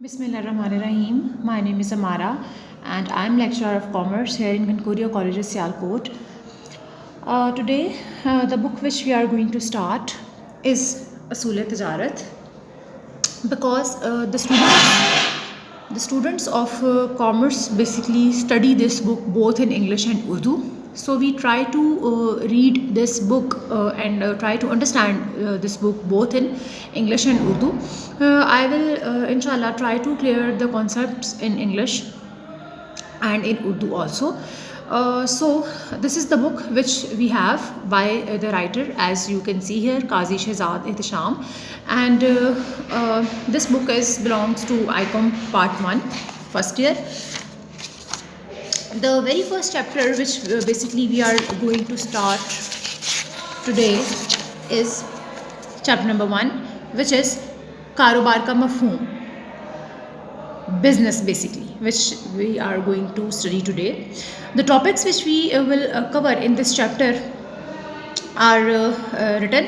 Bismillahirrahmanirrahim. My name is Amara and I am lecturer of commerce here in Concordia College, Sialkot. Today, the book which we are going to start is Usul-e-Tijarat, because the students of commerce basically study this book both in English and Urdu. So we try to read this book and try to understand this book both in English and Urdu. I will inshallah try to clear the concepts in English and in Urdu also. So this is the book which we have by the writer, as you can see here, Qazi Shehzad Ihtisham, and this book belongs to ICOM Part 1, first year. The very first chapter which basically we are going to start today is chapter number 1, which is Karobar ka mafhoom, business basically, which we are going to study today. The topics which we will cover in this chapter are written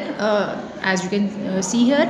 as you can see here: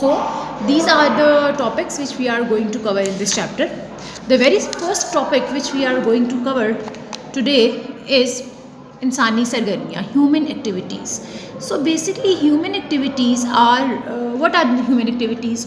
So these are the topics which we are going to cover in this chapter. The very first topic which we are going to cover today is insani sargarmiyan, human activities. So basically human activities are what are the human activities?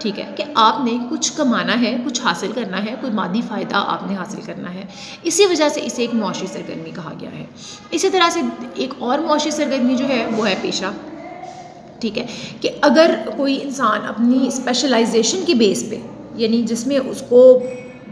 ٹھیک ہے، کہ آپ نے کچھ کمانا ہے، کچھ حاصل کرنا ہے، کوئی مادی فائدہ آپ نے حاصل کرنا ہے، اسی وجہ سے اسے ایک معاشی سرگرمی کہا گیا ہے. اسی طرح سے ایک اور معاشی سرگرمی جو ہے وہ ہے پیشہ. ٹھیک ہے، کہ اگر کوئی انسان اپنی اسپیشلائزیشن کی بیس پہ، یعنی جس میں اس کو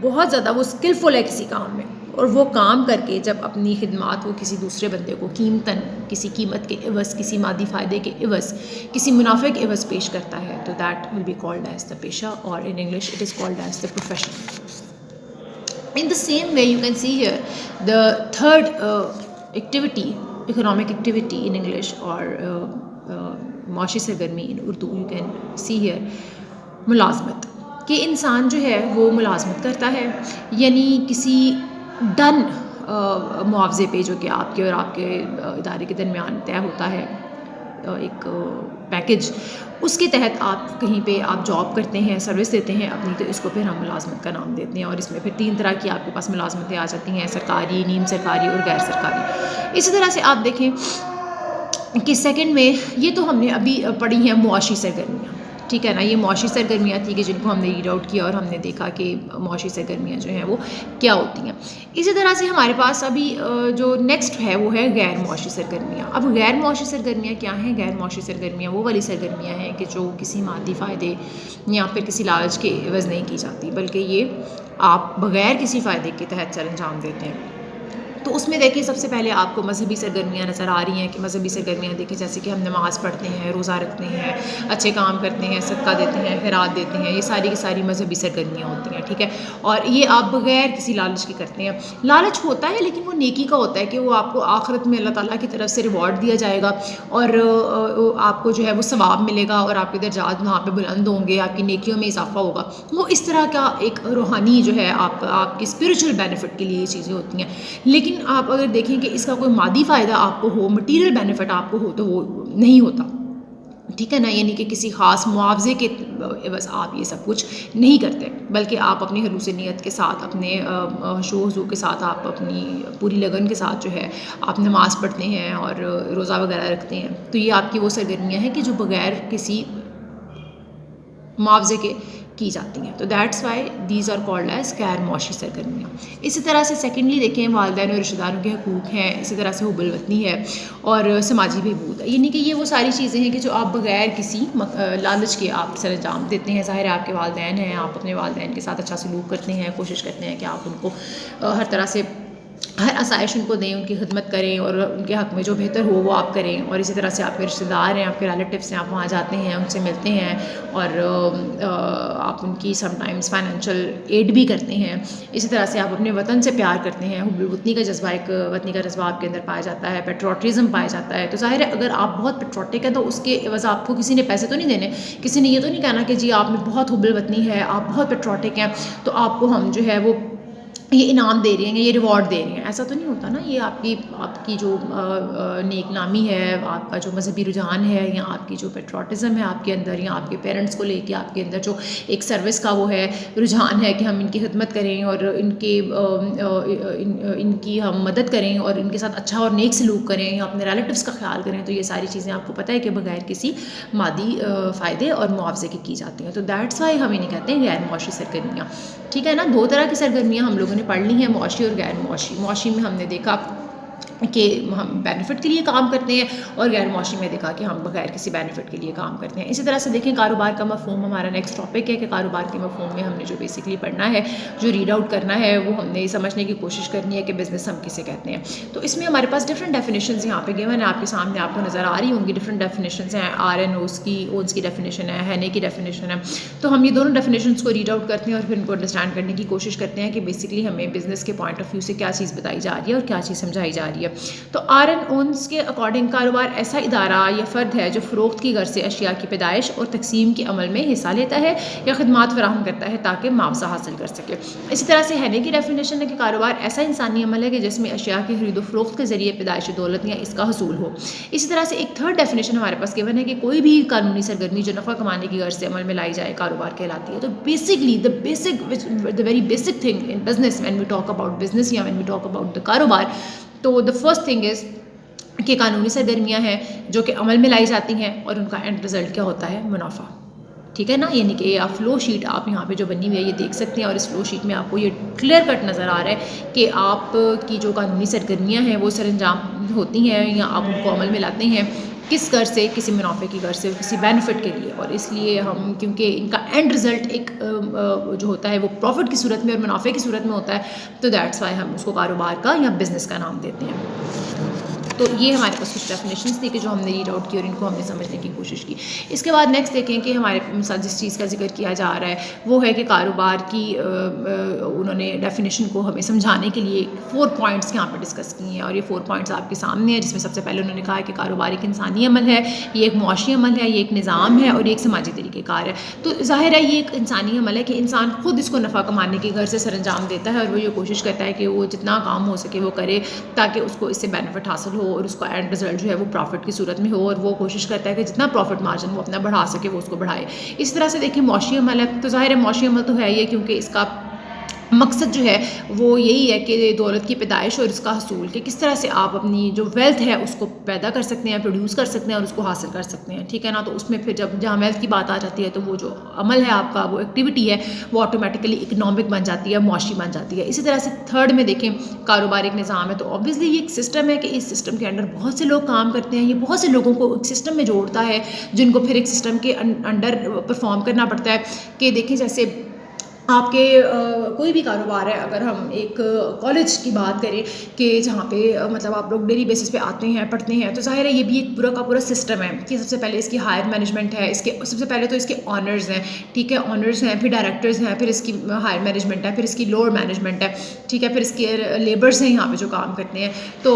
بہت زیادہ وہ اسکلفل ہے کسی کام میں، اور وہ کام کر کے جب اپنی خدمات وہ کسی دوسرے بندے کو قیمتاً، کسی قیمت کے عوض، کسی مادی فائدے کے عوض، کسی منافع کے عوض پیش کرتا ہے، تو that will be called as the پیشہ، اور in English it is called as the profession. In the same way, you can see here the third activity, economic activity in English, or معاشی سرگرمی in Urdu, you can see here ملازمت. کہ انسان جو ہے وہ ملازمت کرتا ہے، یعنی کسی ڈن معاوضے پہ، جو کہ آپ کے اور آپ کے ادارے کے درمیان طے ہوتا ہے، ایک پیکج، اس کے تحت آپ کہیں پہ آپ جاب کرتے ہیں، سروس دیتے ہیں اپنی، تو اس کو پھر ہم ملازمت کا نام دیتے ہیں. اور اس میں پھر 3 طرح کی آپ کے پاس ملازمتیں آ جاتی ہیں: سرکاری، نیم سرکاری اور غیر سرکاری. اسی طرح سے آپ دیکھیں کہ سیکنڈ میں، یہ تو ہم نے ابھی پڑھی ہیں معاشی سرگرمیاں. ٹھیک ہے نا، یہ معاشی سرگرمیاں تھیں کہ جن کو ہم نے ریڈ آؤٹ کیا، اور ہم نے دیکھا کہ معاشی سرگرمیاں جو ہیں وہ کیا ہوتی ہیں. اسی طرح سے ہمارے پاس ابھی جو نیکسٹ ہے وہ ہے غیر معاشی سرگرمیاں. اب غیر معاشی سرگرمیاں کیا ہیں؟ غیر معاشی سرگرمیاں وہ والی سرگرمیاں ہیں کہ جو کسی مادی فائدے یا پھر کسی لالچ کے عوض نہیں کی جاتی، بلکہ یہ آپ بغیر کسی فائدے کے تحت سر انجام دیتے ہیں. تو اس میں دیکھیں، سب سے پہلے آپ کو مذہبی سرگرمیاں نظر آ رہی ہیں، کہ مذہبی سرگرمیاں دیکھیں جیسے کہ ہم نماز پڑھتے ہیں، روزہ رکھتے ہیں، اچھے کام کرتے ہیں، صدقہ دیتے ہیں، خیرات دیتے ہیں، یہ ساری کی ساری مذہبی سرگرمیاں ہوتی ہیں. ٹھیک ہے، اور یہ آپ بغیر کسی لالچ کے کرتے ہیں. لالچ ہوتا ہے لیکن وہ نیکی کا ہوتا ہے، کہ وہ آپ کو آخرت میں اللہ تعالیٰ کی طرف سے ریوارڈ دیا جائے گا، اور آپ کو جو ہے وہ ثواب ملے گا، اور آپ کے درجات وہاں پہ بلند ہوں گے، آپ کی نیکیوں میں اضافہ ہوگا. وہ اس طرح کا ایک روحانی جو ہے آپ کی اسپریچول بینیفٹ کے لیے یہ چیزیں ہوتی ہیں. لیکن آپ اگر دیکھیں کہ اس کا کوئی مادی فائدہ آپ کو ہو، مٹیریل بینیفٹ آپ کو ہو، تو وہ نہیں ہوتا. ٹھیک ہے نا، یعنی کہ کسی خاص معاوضے کے عوض آپ یہ سب کچھ نہیں کرتے، بلکہ آپ اپنی خلوص نیت کے ساتھ، اپنے خضوع کے ساتھ، آپ اپنی پوری لگن کے ساتھ جو ہے آپ نماز پڑھتے ہیں اور روزہ وغیرہ رکھتے ہیں. تو یہ آپ کی وہ سرگرمیاں ہیں کہ جو بغیر کسی معاوضے کے کی جاتی ہیں. تو that's why these are called as غیر معاشی سرگرمیاں. اسی طرح سے سیکنڈلی دیکھیں، والدین اور رشتہ داروں کے حقوق ہیں، اسی طرح سے حب الوطنی ہے، اور سماجی بہبود ہے. یعنی کہ یہ وہ ساری چیزیں ہیں کہ جو آپ بغیر کسی لالچ کے آپ سر انجام دیتے ہیں. ظاہر ہے آپ کے والدین ہیں، آپ اپنے والدین کے ساتھ اچھا سلوک کرتے ہیں، کوشش کرتے ہیں کہ آپ ان کو ہر طرح سے ہر آسائش ان کو دیں، ان کی خدمت کریں، اور ان کے حق میں جو بہتر ہو وہ آپ کریں. اور اسی طرح سے آپ کے رشتہ دار ہیں، آپ کے ریلیٹیوس ہیں، آپ وہاں جاتے ہیں، ان سے ملتے ہیں، اور آپ ان کی سم ٹائمز فائنینشیل ایڈ بھی کرتے ہیں. اسی طرح سے آپ اپنے وطن سے پیار کرتے ہیں، حب الوطنی کا جذبہ، ایک وطنی کا جذبہ آپ کے اندر پایا جاتا ہے، پیٹروٹزم پایا جاتا ہے. تو ظاہر ہے اگر آپ بہت پیٹروٹک ہیں تو اس کے عوض آپ کو کسی نے پیسے تو نہیں دینے، کسی نے یہ تو نہیں کہنا کہ جی آپ میں بہت حب الوطنی ہے، آپ بہت پیٹروٹک ہیں، تو آپ کو ہم جو ہے وہ یہ انعام دے رہے ہیں، یہ ریوارڈ دے رہے ہیں. ایسا تو نہیں ہوتا نا. یہ آپ کی جو نیک نامی ہے، آپ کا جو مذہبی رجحان ہے، یا آپ کی جو پیٹروٹزم ہے آپ کے اندر، یا آپ کے پیرنٹس کو لے کے آپ کے اندر جو ایک سروس کا وہ ہے، رجحان ہے کہ ہم ان کی خدمت کریں، اور ان کی ہم مدد کریں، اور ان کے ساتھ اچھا اور نیک سلوک کریں، یا اپنے ریلیٹیوس کا خیال کریں. تو یہ ساری چیزیں آپ کو پتہ ہے کہ بغیر کسی مادی فائدے اور معاوضے کی جاتی ہیں. تو دیٹس وائی ہم انہیں کہتے ہیں غیر معاشی سرگرمیاں. ٹھیک ہے نا، 2 طرح کی سرگرمیاں ہم لوگوں نے پڑھ لی ہیں، معاشی اور غیر معاشی. معاشی میں ہم نے دیکھا کہ ہم بینیفٹ کے لیے کام کرتے ہیں، اور غیر معاشی میں دیکھا کہ ہم بغیر کسی بینیفٹ کے لیے کام کرتے ہیں. اسی طرح سے دیکھیں، کاروبار کا مفہوم ہمارا نیکسٹ ٹاپک ہے، کہ کاروبار کے مفہوم میں ہم نے جو بیسکلی پڑھنا ہے، جو ریڈ آؤٹ کرنا ہے، وہ ہم نے یہ سمجھنے کی کوشش کرنی ہے کہ بزنس ہم کسے کہتے ہیں. تو اس میں ہمارے پاس ڈفرینٹ ڈیفینیشنز یہاں پہ گیون ہے، آپ کے سامنے آپ کو نظر آ رہی ہوں گی. ڈفرینٹ ڈیفینیشنز ہیں، آر این اوز کی، اونز کی ڈیفینیشن ہے، ہینے کی ڈیفینیشن ہے. تو ہم یہ دونوں ڈیفینیشنز کو ریڈ آؤٹ کرتے ہیں، اور پھر ان کو انڈرسٹینڈ کرنے کی کوشش کرتے ہیں کہ بیسکلی ہمیں بزنس کے پوائنٹ آف ویو سے کیا چیز بتائی جا رہی ہے اور کیا چیز سمجھائی جا رہی ہے. تو آر این اونز کے اکارڈنگ کاروبار ایسا ادارہ یا فرد ہے جو فروخت کی غرض سے اشیاء کی پیدائش اور تقسیم کے عمل میں حصہ لیتا ہے یا خدمات فراہم کرتا ہے تاکہ معاوضہ حاصل کر سکے. اسی طرح سے ہینے کی ڈیفینیشن ہے کہ کاروبار ایسا انسانی عمل ہے کہ جس میں اشیاء کی خرید و فروخت کے ذریعے پیدائش دولت یا اس کا حصول ہو. اسی طرح سے ایک تھرڈ ڈیفینیشن ہمارے پاس گیون ہے کہ کوئی بھی قانونی سرگرمی جو نفع کمانے کی غرض سے عمل میں لائی جائے کاروبار کہلاتی ہے. تو basically the very basic thing in business when we talk about business یا when we talk about the کاروبار، تو the first thing is کہ قانونی سرگرمیاں ہیں جو کہ عمل میں لائی جاتی ہیں، اور ان کا اینڈ رزلٹ کیا ہوتا ہے؟ منافع. ٹھیک ہے نا. یعنی کہ آپ فلو شیٹ آپ یہاں پہ جو بنی ہوئی ہے یہ دیکھ سکتے ہیں, اور اس فلو شیٹ میں آپ کو یہ کلیئر کٹ نظر آ رہا ہے کہ آپ کی جو قانونی سرگرمیاں ہیں وہ سر انجام ہوتی ہیں یا آپ ان کو عمل میں لاتے ہیں کس غرض سے, کسی منافع کی غرض سے, کسی بینیفٹ کے لیے. اور اس لیے ہم کیونکہ ان کا اینڈ رزلٹ ایک جو ہوتا ہے وہ پروفٹ کی صورت میں اور منافع کی صورت میں ہوتا ہے, تو دیٹس وائی ہم اس کو کاروبار کا یا بزنس کا نام دیتے ہیں. تو یہ ہمارے پاس کچھ ڈیفینیشنس تھی کہ جو ہم نے ریڈ آؤٹ کی اور ان کو ہم نے سمجھنے کی کوشش کی. اس کے بعد نیکسٹ دیکھیں کہ ہمارے ساتھ جس چیز کا ذکر کیا جا رہا ہے وہ ہے کہ کاروبار کی انہوں نے ڈیفینیشن کو ہمیں سمجھانے کے لیے 4 پوائنٹس یہاں پہ ڈسکس کیے ہیں, اور یہ 4 پوائنٹس آپ کے سامنے ہیں, جس میں سب سے پہلے انہوں نے کہا کہ کاروبار ایک انسانی عمل ہے, یہ ایک معاشی عمل ہے, یہ ایک نظام ہے, اور یہ ایک سماجی طریقہ کار ہے. تو ظاہر ہے یہ ایک انسانی عمل ہے کہ انسان خود اس کو نفع کمانے کی غرض سے سر انجام دیتا ہے, اور وہ یہ کوشش کرتا ہے کہ وہ جتنا کام ہو سکے وہ کرے تاکہ اس کو اس سے بینیفٹ حاصل ہو, اور اس کا اینڈ رزلٹ جو ہے وہ پروفٹ کی صورت میں ہو, اور وہ کوشش کرتا ہے کہ جتنا پروفٹ مارجن وہ اپنا بڑھا سکے وہ اس کو بڑھائے. اس طرح سے دیکھیں معاشی عمل ہے, تو ظاہر ہے معاشی عمل تو ہے یہ, کیونکہ اس کا مقصد جو ہے وہ یہی ہے کہ دولت کی پیدائش اور اس کا حصول, کہ کس طرح سے آپ اپنی جو ویلتھ ہے اس کو پیدا کر سکتے ہیں, پروڈیوس کر سکتے ہیں اور اس کو حاصل کر سکتے ہیں. ٹھیک ہے نا. تو اس میں پھر جہاں ویلتھ کی بات آ جاتی ہے تو وہ جو عمل ہے آپ کا, وہ ایکٹیویٹی ہے, وہ آٹومیٹیکلی اکنامک بن جاتی ہے, معاشی بن جاتی ہے. اسی طرح سے تھرڈ میں دیکھیں کاروبار ایک نظام ہے, تو آبویسلی یہ ایک سسٹم ہے کہ اس سسٹم کے انڈر بہت سے لوگ کام کرتے ہیں. یہ بہت سے لوگوں کو ایک سسٹم میں جوڑتا ہے جن کو پھر ایک سسٹم کے انڈر پرفارم کرنا پڑتا ہے. کہ دیکھیں جیسے آپ کے کوئی بھی کاروبار ہے, اگر ہم ایک کالج کی بات کریں کہ جہاں پہ مطلب آپ لوگ ڈیلی بیسس پہ آتے ہیں پڑھتے ہیں, تو ظاہر ہے یہ بھی ایک پورا کا پورا سسٹم ہے کہ سب سے پہلے اس کی ہائر مینجمنٹ ہے, اس کے سب سے پہلے تو اس کے آنرز ہیں. ٹھیک ہے, آنرز ہیں, پھر ڈائریکٹرز ہیں, پھر اس کی ہائر مینجمنٹ ہے, پھر اس کی لوور مینجمنٹ ہے. ٹھیک ہے, پھر اس کے لیبرز ہیں یہاں پہ جو کام کرتے ہیں. تو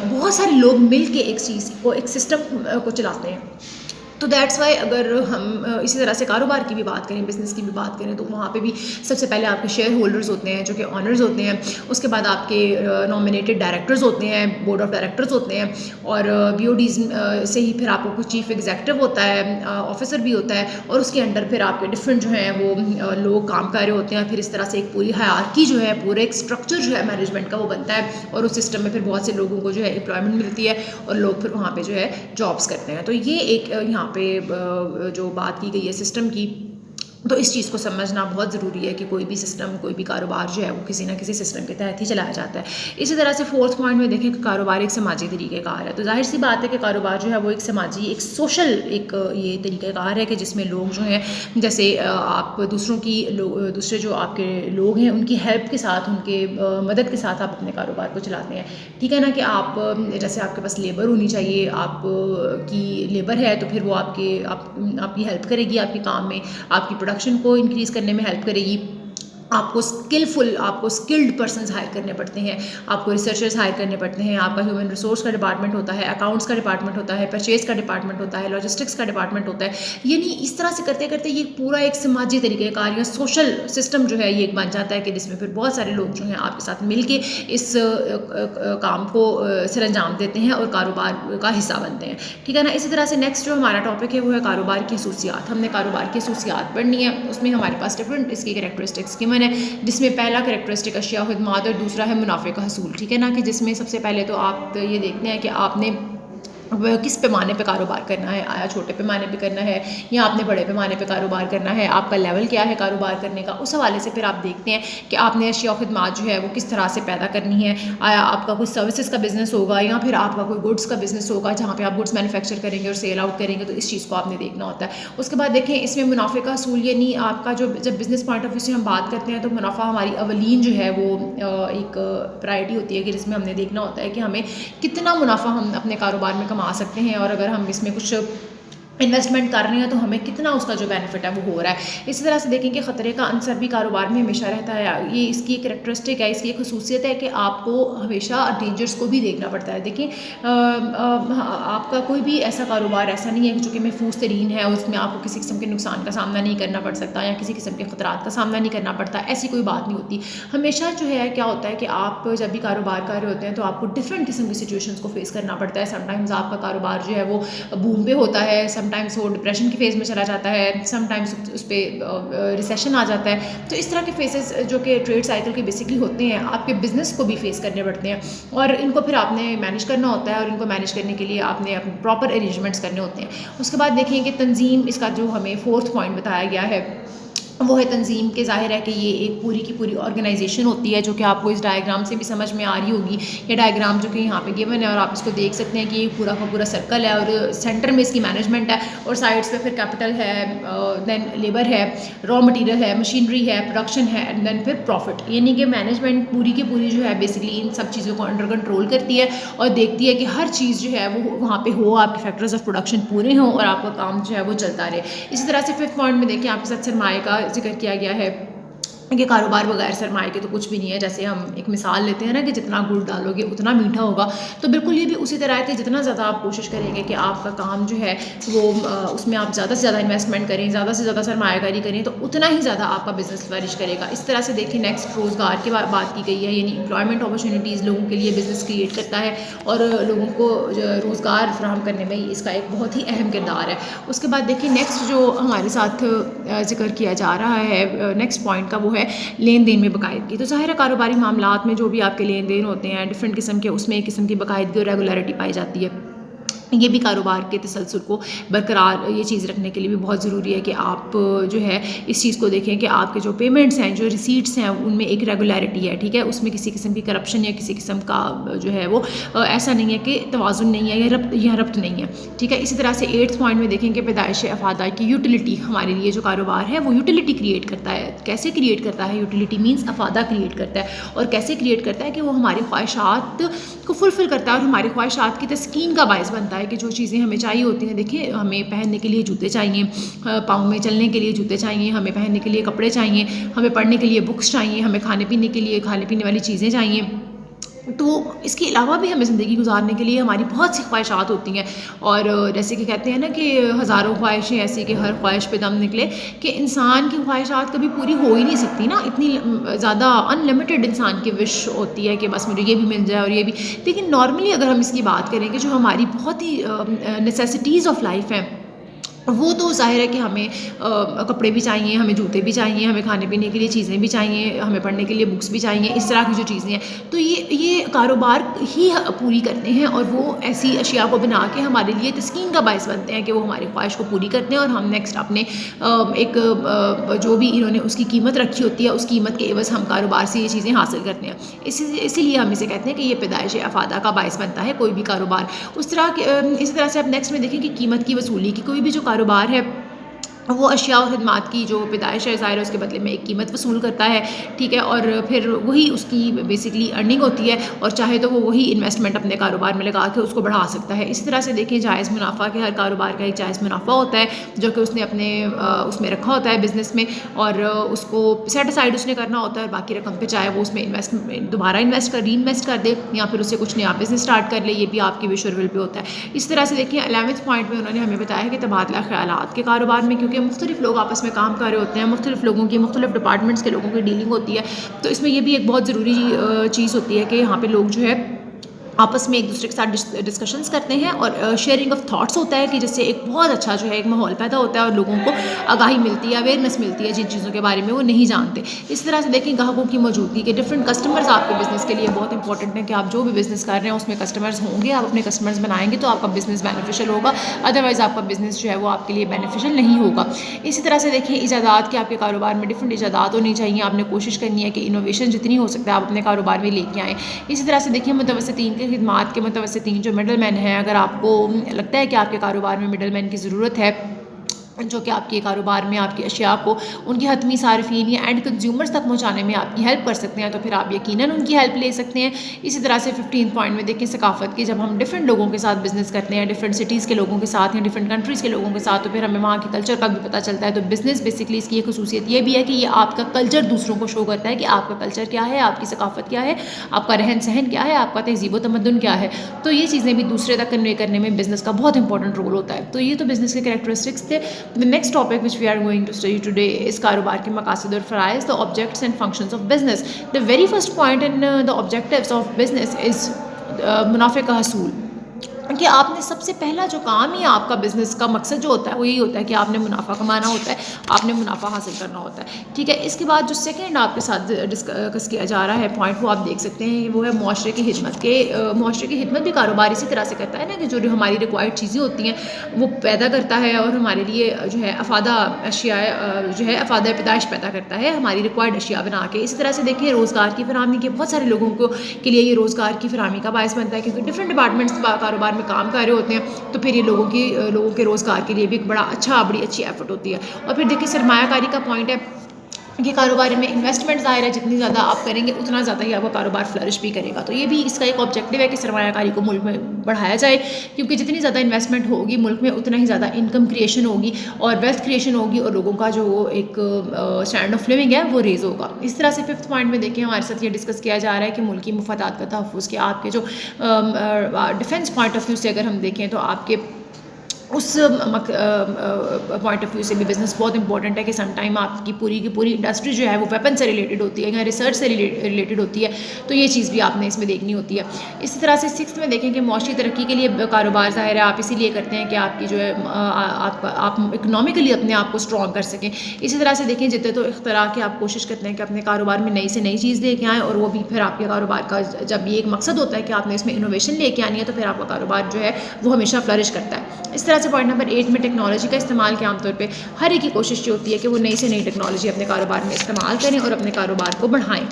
بہت سارے لوگ مل کے ایک چیز کو, ایک سسٹم کو چلاتے ہیں. تو دیٹس وائی اگر ہم اسی طرح سے کاروبار کی بھی بات کریں, بزنس کی بھی بات کریں, تو وہاں پہ بھی سب سے پہلے آپ کے شیئر ہولڈرز ہوتے ہیں جو کہ آنرز ہوتے ہیں. اس کے بعد آپ کے نامنیٹڈ ڈائریکٹرز ہوتے ہیں, بورڈ آف ڈائریکٹرز ہوتے ہیں, اور بی او ڈیز سے ہی پھر آپ کو کچھ چیف ایگزیکٹو ہوتا ہے, آفیسر بھی ہوتا ہے, اور اس کے انڈر پھر آپ کے ڈفرینٹ جو ہیں وہ لوگ کام کر رہے ہوتے ہیں. پھر اس طرح سے ایک پوری ہیرارکی جو ہے, پورے ایک اسٹرکچر جو ہے مینجمنٹ کا وہ بنتا ہے, اور اس سسٹم میں پھر بہت سے لوگوں کو جو ہے امپلائمنٹ ملتی ہے, اور لوگ پھر وہاں پہ جو ہے جابس کرتے ہیں. تو یہ ایک یہاں پہ جو بات کی گئی ہے سسٹم کی, تو اس چیز کو سمجھنا بہت ضروری ہے کہ کوئی بھی سسٹم, کوئی بھی کاروبار جو ہے وہ کسی نہ کسی سسٹم کے تحت ہی چلایا جاتا ہے. اسی طرح سے فورتھ پوائنٹ میں دیکھیں کہ کاروبار ایک سماجی طریقہ کار ہے. تو ظاہر سی بات ہے کہ کاروبار جو ہے وہ ایک سماجی, ایک سوشل ایک یہ طریقہ کار ہے کہ جس میں لوگ جو ہیں, جیسے آپ دوسروں کی دوسرے جو آپ کے لوگ ہیں ان کی ہیلپ کے ساتھ, ان کے مدد کے ساتھ آپ اپنے کاروبار کو چلاتے ہیں. ٹھیک ہے نا. کہ آپ جیسے آپ کے پاس لیبر ہونی چاہیے, آپ کی لیبر ہے تو پھر وہ آپ کی ہیلپ کرے گی آپ کے کام میں, آپ کی پروڈکشن کو انکریز کرنے میں ہیلپ کرے گی. آپ کو اسکلڈ پرسنز ہائر کرنے پڑتے ہیں, آپ کو ریسرچرز ہائر کرنے پڑتے ہیں, آپ کا ہیومن ریسورس کا ڈپارٹمنٹ ہوتا ہے, اکاؤنٹس کا ڈپارٹمنٹ ہوتا ہے, پرچیز کا ڈپارٹمنٹ ہوتا ہے, لاجسٹکس کا ڈپارٹمنٹ ہوتا ہے. یعنی اس طرح سے کرتے کرتے یہ پورا ایک سماجی طریقہ کار یا سوشل سسٹم جو ہے یہ ایک بن جاتا ہے کہ جس میں پھر بہت سارے لوگ جو ہیں آپ کے ساتھ مل کے اس کام کو سر انجام دیتے ہیں اور کاروبار کا حصہ بنتے ہیں. ٹھیک ہے نا. اسی طرح سے نیکسٹ جو ہمارا ٹاپک ہے وہ ہے کاروبار کی خصوصیات. ہم نے کاروبار کی خصوصیات پڑھنی ہے, اس میں ہمارے پاس ڈفرینٹ اس کی کریکٹرسٹکس کی ہے, جس میں پہلا کریکٹرسٹک اشیاء خدمات اور دوسرا ہے منافع کا حصول. ٹھیک ہے نا. کہ جس میں سب سے پہلے تو آپ یہ دیکھتے ہیں کہ آپ نے کس پیمانے پہ کاروبار کرنا ہے, آیا چھوٹے پیمانے پہ کرنا ہے یا آپ نے بڑے پیمانے پہ کاروبار کرنا ہے, آپ کا لیول کیا ہے کاروبار کرنے کا. اس حوالے سے پھر آپ دیکھتے ہیں کہ آپ نے اشیاء و خدمات جو ہے وہ کس طرح سے پیدا کرنی ہے. آیا آپ کا کوئی سروسز کا بزنس ہوگا یا پھر آپ کا کوئی گڈس کا بزنس ہوگا جہاں پہ آپ گڈس مینوفیکچر کریں گے اور سیل آؤٹ کریں گے, تو اس چیز کو آپ نے دیکھنا ہوتا ہے. اس کے بعد دیکھیں اس میں منافع کا حصول, یعنی آپ کا جو جب بزنس پوائنٹ آف ویو سے ہم بات کرتے ہیں تو منافع ہماری اولین جو ہے وہ ایک پرائرٹی ہوتی ہے کہ جس میں ہم نے دیکھنا ہوتا ہے کہ ہمیں کتنا منافع ہم اپنے کاروبار میں کما سکتے ہیں, اور اگر ہم اس میں کچھ انویسٹمنٹ کر رہے ہیں تو ہمیں کتنا اس کا جو بینیفٹ ہے وہ ہو رہا ہے. اسی طرح سے دیکھیں کہ خطرے کا عنصر بھی کاروبار میں ہمیشہ رہتا ہے. یہ اس کی ایک کریکٹرسٹک ہے, اس کی ایک خصوصیت ہے کہ آپ کو ہمیشہ ڈینجرس کو بھی دیکھنا پڑتا ہے. دیکھیں آپ کا کوئی بھی ایسا کاروبار ایسا نہیں ہے کہ جو کہ محفوظ ترین ہے اور اس میں آپ کو کسی قسم کے نقصان کا سامنا نہیں کرنا پڑ سکتا یا کسی قسم کے خطرات کا سامنا نہیں کرنا پڑتا. ایسی کوئی بات نہیں ہوتی. ہمیشہ جو ہے کیا ہوتا ہے کہ آپ جب بھی کاروبار کر رہے ہوتے ہیں تو آپ کو ڈفرینٹ قسم کی سچویشنس کو فیس کرنا پڑتا ہے. سم ٹائمز آپ کا کاروبار جو ہے وہ بوم پہ ہوتا ہے, سم سم ٹائمس وہ ڈپریشن کی فیز میں چلا جاتا ہے, سم ٹائمس اس پہ ریسیشن آ جاتا ہے. تو اس طرح کے فیزز جو کہ ٹریڈ سائیکل کے بیسکلی ہوتے ہیں, آپ کے بزنس کو بھی فیس کرنے پڑتے ہیں, اور ان کو پھر آپ نے مینیج کرنا ہوتا ہے, اور ان کو مینیج کرنے کے لیے آپ نے اپنے پراپر ارینجمنٹس کرنے ہوتے ہیں. اس کے بعد دیکھیں کہ تنظیم, اس کا جو ہمیں 4تھ پوائنٹ بتایا گیا ہے وہ ہے تنظیم. کے ظاہر ہے کہ یہ ایک پوری کی پوری آرگنائزیشن ہوتی ہے, جو کہ آپ کو اس ڈائیگرام سے بھی سمجھ میں آ رہی ہوگی. یہ ڈائیگرام جو کہ یہاں پہ گیون ہے, اور آپ اس کو دیکھ سکتے ہیں کہ یہ پورا کا پورا سرکل ہے, اور سینٹر میں اس کی مینجمنٹ ہے, اور سائڈس پہ پھر کیپٹل ہے, دین لیبر ہے, را مٹیریل ہے, مشینری ہے, پروڈکشن ہے, اینڈ دین پھر پروفٹ. یعنی کہ مینجمنٹ پوری کی پوری جو ہے بیسکلی ان سب چیزوں کو انڈر کنٹرول کرتی ہے, اور دیکھتی ہے کہ ہر چیز جو ہے وہ وہاں پہ ہو, آپ کے فیکٹرز آف پروڈکشن پورے ہوں, اور آپ کا کام جو ہے وہ چلتا رہے. اسی طرح سے 5th پوائنٹ میں دیکھیں آپ کے ساتھ سرمایہ کا ذکر کیا گیا ہے کہ کاروبار بغیر سرمایہ کے تو کچھ بھی نہیں ہے. جیسے ہم ایک مثال لیتے ہیں نا کہ جتنا گڑ ڈالو گے اتنا میٹھا ہوگا, تو بالکل یہ بھی اسی طرح ہے کہ جتنا زیادہ آپ کوشش کریں گے کہ آپ کا کام جو ہے وہ اس میں آپ زیادہ سے زیادہ انویسٹمنٹ کریں, زیادہ سے زیادہ سرمایہ کاری کریں, تو اتنا ہی زیادہ آپ کا بزنس فلرش کرے گا. اس طرح سے دیکھیں نیکسٹ روزگار کی بات کی گئی ہے, یعنی امپلائمنٹ اپرچونیٹیز لوگوں کے لیے بزنس کریٹ کرتا ہے, اور لوگوں کو روزگار فراہم کرنے میں اس کا ایک بہت ہی اہم کردار ہے. اس کے بعد دیکھیں نیکسٹ جو ہمارے ساتھ ذکر کیا جا رہا ہے نیکسٹ پوائنٹ کا, وہ ہے لین دین میں باقاعدگی. تو ظاہر ہے کاروباری معاملات میں جو بھی آپ کے لین دین ہوتے ہیں ڈفرینٹ قسم کے, اس میں ایک قسم کی باقاعدگی اور ریگولیرٹی پائی جاتی ہے. یہ بھی کاروبار کے تسلسل کو برقرار یہ چیز رکھنے کے لیے بھی بہت ضروری ہے کہ آپ جو ہے اس چیز کو دیکھیں کہ آپ کے جو پیمنٹس ہیں, جو ریسیٹس ہیں, ان میں ایک ریگولیرٹی ہے. ٹھیک ہے, اس میں کسی قسم کی کرپشن یا کسی قسم کا جو ہے وہ ایسا نہیں ہے کہ توازن نہیں ہے یا ربط نہیں ہے. ٹھیک ہے, اسی طرح سے 8تھ پوائنٹ میں دیکھیں کہ پیدائش افادہ کی یوٹیلیٹی. ہمارے لیے جو کاروبار ہے وہ یوٹیلیٹی کریٹ کرتا ہے. کیسے کریٹ کرتا ہے؟ یوٹیلیٹی مینس افادہ کریٹ کرتا ہے. اور کیسے کریٹ کرتا ہے کہ وہ ہماری خواہشات کو فلفل کرتا ہے, اور ہماری خواہشات کی تسکین کا باعث بنتا ہے کہ جو چیزیں ہمیں چاہیے ہوتی ہیں. دیکھیں, ہمیں پہننے کے لیے جوتے چاہیے, پاؤں میں چلنے کے لیے جوتے چاہیے, ہمیں پہننے کے لیے کپڑے چاہیے, ہمیں پڑھنے کے لیے بکس چاہیے, ہمیں کھانے پینے کے لیے کھانے پینے والی چیزیں چاہیے. تو اس کے علاوہ بھی ہمیں زندگی گزارنے کے لیے ہماری بہت سی خواہشات ہوتی ہیں. اور جیسے کہ کہتے ہیں نا کہ ہزاروں خواہشیں ایسی کہ ہر خواہش پہ دم نکلے, کہ انسان کی خواہشات کبھی پوری ہو ہی نہیں سکتی نا. اتنی زیادہ ان لمیٹیڈ انسان کی وش ہوتی ہے کہ بس مجھے یہ بھی مل جائے اور یہ بھی. لیکن نارملی اگر ہم اس کی بات کریں کہ جو ہماری بہت ہی نیسیسٹیز آف لائف ہیں, وہ تو ظاہر ہے کہ ہمیں کپڑے بھی چاہیے, ہمیں جوتے بھی چاہیے, ہمیں کھانے پینے کے لیے چیزیں بھی چاہیے, ہمیں پڑھنے کے لیے بکس بھی چاہیے, اس طرح کی جو چیزیں ہیں. تو یہ کاروبار ہی پوری کرتے ہیں, اور وہ ایسی اشیاء کو بنا کے ہمارے لیے تسکین کا باعث بنتے ہیں کہ وہ ہماری خواہش کو پوری کرتے ہیں, اور ہم نیکسٹ اپنے ایک جو بھی انہوں نے اس کی قیمت رکھی ہوتی ہے, اس قیمت کے عوض ہم کاروبار سے یہ چیزیں حاصل کرتے ہیں. اسی لیے ہم اسے کہتے ہیں کہ یہ پیدائش افادہ کا باعث بنتا ہے کوئی بھی کاروبار. اسی طرح سے آپ نیکسٹ میں دیکھیں کہ قیمت کی وصولی کی. کوئی بھی جو کاروبار ہے وہ اشیاء اور خدمات کی جو پیدائش ہے ظاہر ہے اس کے بدلے میں ایک قیمت وصول کرتا ہے. ٹھیک ہے, اور پھر وہی اس کی بیسکلی ارننگ ہوتی ہے, اور چاہے تو وہ وہی انویسٹمنٹ اپنے کاروبار میں لگا کے اس کو بڑھا سکتا ہے. اسی طرح سے دیکھیں جائز منافع, کے ہر کاروبار کا ایک جائز منافع ہوتا ہے جو کہ اس نے اپنے اس میں رکھا ہوتا ہے بزنس میں, اور اس کو سیٹ اسائڈ اس نے کرنا ہوتا ہے. باقی رقم پہ چاہے وہ اس میں دوبارہ ری انویسٹ کر دے, یا پھر اس سے کچھ نیا بزنس اسٹارٹ کر لے, یہ بھی آپ کی وش اور ول پہ ہوتا ہے. اس طرح سے دیکھیں 11ویں پوائنٹ میں انہوں نے ہمیں بتایا ہے کہ تبادلہ خیالات کے کاروبار میں, کیونکہ مختلف لوگ آپس میں کام کر رہے ہوتے ہیں, مختلف لوگوں کی مختلف ڈپارٹمنٹس کے لوگوں کی ڈیلنگ ہوتی ہے, تو اس میں یہ بھی ایک بہت ضروری چیز ہوتی ہے کہ یہاں پہ لوگ جو ہے آپس میں ایک دوسرے کے ساتھ ڈسکشنز کرتے ہیں, اور شیئرنگ آف تھاٹس ہوتا ہے کہ جس سے ایک بہت اچھا جو ہے ایک ماحول پیدا ہوتا ہے, اور لوگوں کو آگاہی ملتی ہے, اویئرنیس ملتی ہے جن چیزوں کے بارے میں وہ نہیں جانتے. اس طرح سے دیکھیں گاہکوں کی موجودگی کے ڈفرینٹ کسٹمرز آپ کے بزنس کے لیے بہت امپورٹنٹ ہے, کہ آپ جو بھی بزنس کر رہے ہیں اس میں کسٹمرز ہوں گے. آپ اپنے کسٹمرز بنائیں گے تو آپ کا بزنس بینیفیشیل ہوگا, ادروائز آپ کا بزنس جو ہے وہ آپ کے لیے بینیفیشیل نہیں ہوگا. اسی طرح سے دیکھیں ایجادات کے آپ کے کاروبار میں ڈفرینٹ ایجادات ہونی چاہیے. آپ نے کوشش کرنی ہے کہ انوویشن جتنی ہو سکتا ہے آپ اپنے کاروبار میں لے کے آئیں. اسی طرح سے دیکھیں متوسطین کے خدمات کے متوسطین جو مڈل مین ہیں, اگر آپ کو لگتا ہے کہ آپ کے کاروبار میں مڈل مین کی ضرورت ہے جو کہ آپ کے کاروبار میں آپ کی اشیاء کو ان کی حتمی صارفین یا اینڈ کنزیومرز تک پہنچانے میں آپ کی ہیلپ کر سکتے ہیں, تو پھر آپ یقیناً ان کی ہیلپ لے سکتے ہیں. اسی طرح سے 15 پوائنٹ میں دیکھیں ثقافت کی. جب ہم ڈفرینٹ لوگوں کے ساتھ بزنس کرتے ہیں, ڈفرینٹ سٹیز کے لوگوں کے ساتھ یا ڈفرینٹ کنٹریز کے لوگوں کے ساتھ, تو پھر ہمیں وہاں کے کلچر کا بھی پتہ چلتا ہے. تو بزنس بیسکلی اس کی ایک خصوصیت یہ بھی ہے کہ یہ آپ کا کلچر دوسروں کو شو کرتا ہے کہ آپ کا کلچر کیا ہے, آپ کی ثقافت کیا ہے, آپ کا رہن سہن کیا ہے, آپ کا تہذیب و تمدن کیا ہے. تو یہ چیزیں بھی دوسرے تک کنوے کرنے میں بزنس کا بہت امپورٹنٹ رول ہوتا ہے. تو یہ تو بزنس کے کریکٹرسٹکس تھے. Next topic which we are going to study today is کاروبار کے مقاصد اور فرائض, the objects and functions of business. The very first point in the objectives of business is منافع کا حصول. کہ آپ نے سب سے پہلا جو کام ہی آپ کا بزنس کا مقصد جو ہوتا ہے وہ یہی ہوتا ہے کہ آپ نے منافع کمانا ہوتا ہے، آپ نے منافع حاصل کرنا ہوتا ہے، ٹھیک ہے. اس کے بعد جو سیکنڈ آپ کے ساتھ ڈسکس کیا جا رہا ہے پوائنٹ، وہ آپ دیکھ سکتے ہیں، وہ ہے معاشرے کی خدمت. کے معاشرے کی خدمت بھی کاروبار اسی طرح سے کرتا ہے نا، کہ جو ہماری ریکوائرڈ چیزیں ہوتی ہیں وہ پیدا کرتا ہے اور ہمارے لیے جو ہے افادہ اشیاء جو ہے افادہ پیدائش پیدا کرتا ہے ہماری ریکوائرڈ اشیاء بنا کے. اسی طرح سے دیکھیں روزگار کی فراہمی کے بہت سارے لوگوں کو کے لیے یہ روزگار کی فراہمی کا باعث بنتا ہے، کیونکہ ڈفرینٹ ڈپارٹمنٹس کاروبار میں کام کر رہے ہوتے ہیں، تو پھر یہ لوگوں کے روزگار کے لیے بھی ایک بڑی اچھی ایفرٹ ہوتی ہے. اور پھر دیکھیے سرمایہ کاری کا پوائنٹ ہے کہ کاروبار میں انویسٹمنٹ ظاہر ہے جتنی زیادہ آپ کریں گے اتنا زیادہ ہی آپ کا کاروبار فلرش بھی کرے گا. تو یہ بھی اس کا ایک آبجیکٹیو ہے کہ سرمایہ کاری کو ملک میں بڑھایا جائے، کیونکہ جتنی زیادہ انویسٹمنٹ ہوگی ملک میں اتنا ہی زیادہ انکم کریشن ہوگی اور ویلتھ کریشن ہوگی، اور لوگوں کا جو ایک اسٹینڈرڈ آف لیونگ ہے وہ ریز ہوگا. اس طرح سے ففتھ پوائنٹ میں دیکھیں ہمارے ساتھ یہ ڈسکس کیا جا رہا ہے کہ ملکی مفادات کا تحفظ، کہ آپ کے جو ڈیفینس پوائنٹ آف ویو سے اگر ہم دیکھیں تو آپ کے اس پوائنٹ آف ویو سے بھی بزنس بہت امپورٹنٹ ہے کہ سم ٹائم آپ کی پوری انڈسٹری جو ہے وہ ویپن سے ریلیٹڈ ہوتی ہے یا ریسرچ سے ریلیٹڈ ہوتی ہے، تو یہ چیز بھی آپ نے اس میں دیکھنی ہوتی ہے. اسی طرح سے سکس میں دیکھیں کہ معاشی ترقی کے لیے کاروبار ظاہر ہے آپ اسی لیے کرتے ہیں کہ آپ کی جو ہے آپ اکنامکلی اپنے آپ کو اسٹرانگ کر سکیں. اسی طرح سے دیکھیں جدت و اختراع کی آپ کوشش کرتے ہیں کہ اپنے کاروبار میں نئی سے نئی چیز لے کے آئیں، اور وہ بھی پھر آپ کے کاروبار کا جب یہ ایک مقصد ہوتا ہے کہ آپ نے اس میں انوویشن لے کے آنی ہے، تو پھر آپ کا کاروبار جو ہے وہ ہمیشہ فلرش کرتا ہے. اس طرح سے پوائنٹ نمبر 8 میں ٹیکنالوجی کا استعمال کے عام طور پہ ہر ایک کی کوشش یہ ہوتی ہے کہ وہ نئی سے نئی ٹیکنالوجی اپنے کاروبار میں استعمال کریں اور اپنے کاروبار کو بڑھائیں،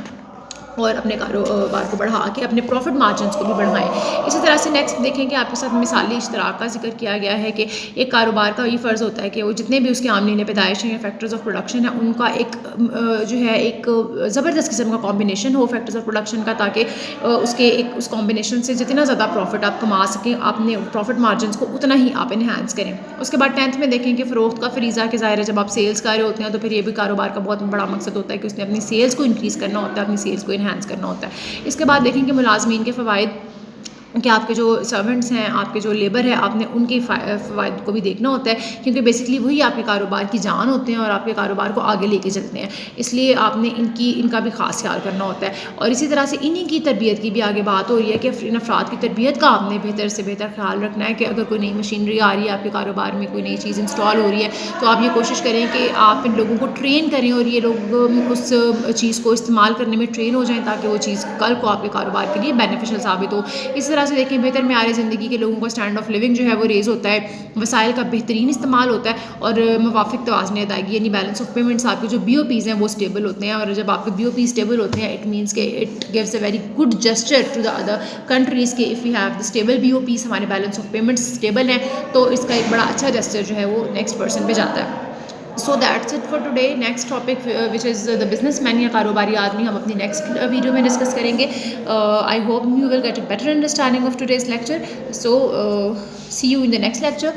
اور اپنے کاروبار کو بڑھا کے اپنے پروفٹ مارجنس کو بھی بڑھائیں. اسی طرح سے نیکسٹ دیکھیں کہ آپ کے ساتھ مثالی اشتراک کا ذکر کیا گیا ہے کہ ایک کاروبار کا یہ فرض ہوتا ہے کہ وہ جتنے بھی اس کے عاملین پیدائش ہیں یا فیکٹرز آف پروڈکشن ہیں ان کا ایک جو ہے ایک زبردست قسم کا combination who factors of production کا، تاکہ اس کمبینیشن سے جتنا زیادہ پروفٹ آپ کما سکیں، اپنے پروفٹ مارجنس کو اتنا ہی آپ انہینس کریں. اس کے بعد 10th میں دیکھیں کہ فروخت کا فریضہ، کہ ظاہر ہے جب آپ سیلز کر رہے ہوتے ہیں تو پھر یہ بھی کاروبار کا بہت بڑا مقصد ہوتا ہے کہ اس نے اپنی سیلز کو انکریز کرنا ہوتا ہے، اپنی سیلز کو انہینس کرنا ہوتا ہے. اس کے بعد دیکھیں کہ ملازمین کے فوائد، کہ آپ کے جو سرونٹس ہیں، آپ کے جو لیبر ہے، آپ نے ان کے فوائد کو بھی دیکھنا ہوتا ہے، کیونکہ بیسکلی وہی آپ کے کاروبار کی جان ہوتے ہیں اور آپ کے کاروبار کو آگے لے کے چلتے ہیں، اس لیے آپ نے ان کا بھی خاص خیال کرنا ہوتا ہے. اور اسی طرح سے انہی کی تربیت کی بھی آگے بات ہو رہی ہے کہ ان افراد کی تربیت کا آپ نے بہتر سے بہتر خیال رکھنا ہے، کہ اگر کوئی نئی مشینری آ رہی ہے آپ کے کاروبار میں، کوئی نئی چیز انسٹال ہو رہی ہے، تو آپ یہ کوشش کریں کہ آپ ان لوگوں کو ٹرین کریں اور یہ لوگ اس چیز کو استعمال کرنے میں ٹرین ہو جائیں، تاکہ وہ چیز کل کو آپ کے کاروبار کے لیے بینیفیشل ثابت ہو. اس طرح سے دیکھیں بہتر معیار زندگی کے لوگوں کا اسٹینڈرڈ آف لیونگ جو ہے وہ ریز ہوتا ہے، وسائل کا بہترین استعمال ہوتا ہے، اور موافق توازن ادائیگی یعنی بیلنس آف پیمنٹس، آپ کے جو بی او پیز ہیں وہ اسٹیبل ہوتے ہیں. اور جب آپ کے بی او پی اسٹیبل ہوتے ہیں، اٹ مینس کہ it gives a very good gesture to the other countries, کہ if you have the stable B O Ps, ہمارے بیلنس آف پیمنٹس اسٹیبل ہیں، تو اس کا ایک بڑا اچھا جسچر جو ہے وہ نیکسٹ پرسن پہ جاتا ہے. So that's it for today. Next topic which is the businessman یا کاروباری آدمی ہم اپنی نیکسٹ ویڈیو میں ڈسکس کریں گے. I hope you will get a better understanding of today's lecture. So see you in the next lecture.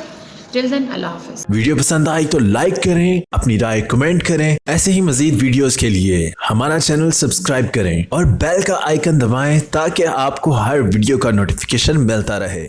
Till then, اللہ حافظ. Video پسند آئی تو لائک کریں، اپنی رائے کمنٹ کریں. ایسے ہی مزید ویڈیوز کے لیے ہمارا چینل سبسکرائب کریں اور بیل کا آئیکن دبائیں تاکہ آپ کو ہر ویڈیو کا نوٹیفیکیشن ملتا رہے.